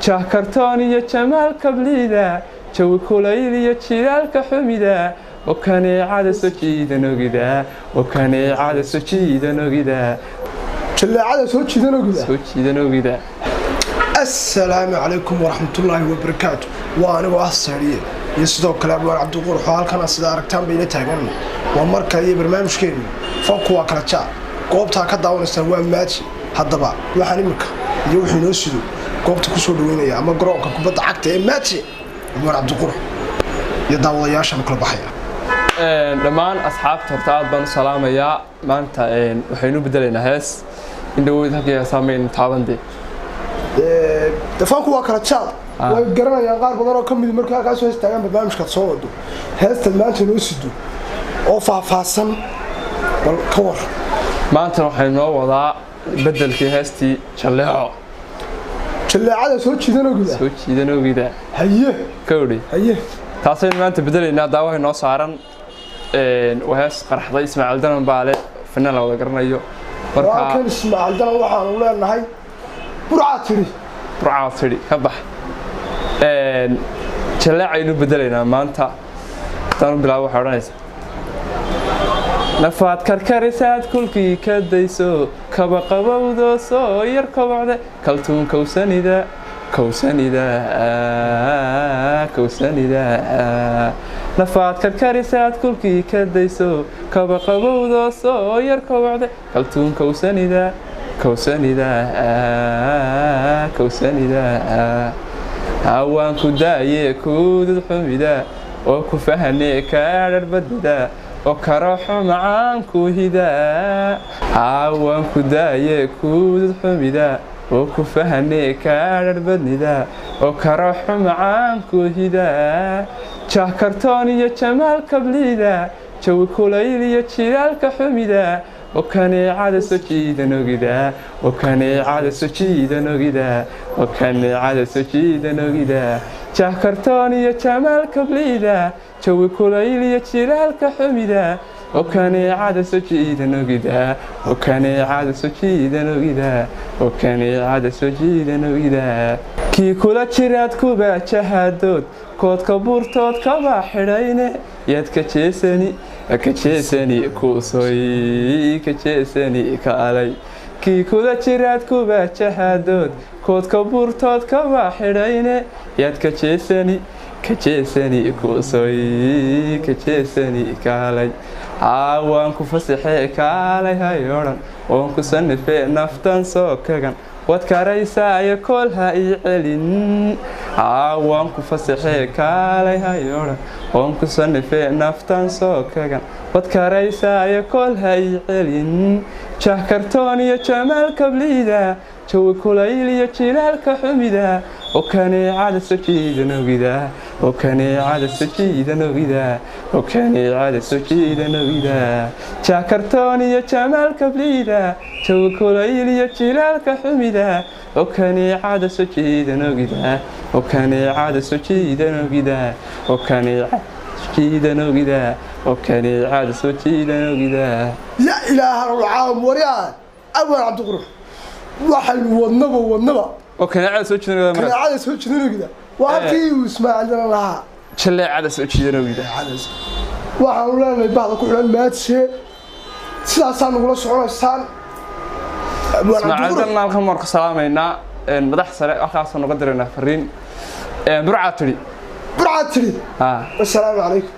jah kartoon iyo jamaal kablida jawi kulayl iyo jilaalka xumida وكانيعادة سجيدة نوجدا وكانيعادة سجيدة نوجدا جلاعادة سجيدة نوجدا سجيدة نوجدا السلام عليكم ورحمة الله وبركاته وأنا وأصحابي يسدو كلام عبد الغفور حال كان أصدار كتاب بين تاجرنا ومركز برنامج كين فوق كرتشا قوبتها كداون استوى ماتش هذا بقى وحني مك يروح ينسدو قوبت كسر دوينيا أما قرأك كبت عقد ماتش عبد الغفور يداول ياشا بكل بحية dhammaan asxaabta horta aad baan u salaamayaa maanta waxaynu bedelaynaa hees indhawood halkii saameyn taabande dafaanku waa kala jaad way garanayaan qaar badan oo kamid markii halkaas soo istaagaan barnaamijka soo wado heesta maanta noo sido oo faahfaahsan bal ka war maanta waxaynu noo wadaa bedelkii heestii jaleeco jaleecada soo jiidanogida haye kawdhi haye taasaynu maanta bedelaynaa daawaha noo saaran وهاس قرحضة إسماعيل دلن بالي فنان لو ذكرنايو marka kan Ismaaciil Dalan waxaan u leenahay burcaatiri ka bax jaleecaynu bedelaynaa maanta tan bilaabo waxa oranaysa nafaad karkarisaad kulkii ka dayso kaba qabowdo soo yar kobocde kaltuun kowsanida nafaad karkarisaad kulkii ka dayso kaba qabowdo soo yar kobocde kaltuun kowsanida hawaan ku daaye kuudud xumida oo ku fahane kaadhar badida oo karoxo macaan ku hida hawaan ku daaye kuudud xumida oo ku fahane kaadhar badida oo karoxo macaan ku hida jah kartoon iyo jamaal kablida jawi kulayl iyo jilaalka xumida وكانيعادة سجيدة نوجدا وكانيعادة سجيدة نوجدا وكانيعادة سجيدة نوجدا jah kartoon iyo jamaal kablida jawi kulayl iyo jilaalka xumida وكانيعادة سجيدة نوجدا وكانيعادة سجيدة نوجدا وكانيعادة سجيدة نوجدا كي كل جراد كوبا جهادود كود كبورتود كبا حرينه يد كجيسني كوسوي كجيسني كالي كي كل جراد كوبا جهادود كود كبورتود كبا حرينه يد كجيسني كوسوي كجيسني كالي عوان كفسحي كالي هايورن وان كسنفي نفتن سوكغن wadkaraysa ay koolha ii celin عوان كفسحي كالي هايورن وان كسنفي نفتن سوكغن wadkaraysa ay koolha ii celin jah kartoon iyo jamaal kablida jawi kulayl iyo jilaalka xumida وكانيعادة سجيدة نوجدا وكانيعادة سجيدة نوجدا وكانيعادة سجيدة نوجدا jah kartoon iyo jamaal kablida jawi kulayl iyo jilaalka xumida وكانيعادة سجيدة نوجدا وكانيعادة سجيدة نوجدا وكانيعادة سجيدة نوجدا وكانيعادة سجيدة نوجدا لا إله إلا الله وريان أول عبد الغفور واحد والنبا وكانيعادة سجيدة نوجدا كانيعادة سجيدة نوجدا وأكيد إسماعيل Dalan لها jaleecada سجيدة نوجدا waxaan u leenahay baad ku xidhan maadse sidaasaan nagula soconaysaan Ismaaciil Dalan halkan marka salaamayna madax sare halkaas noqon dirayna fariin burcaatiri assalaamu calaykum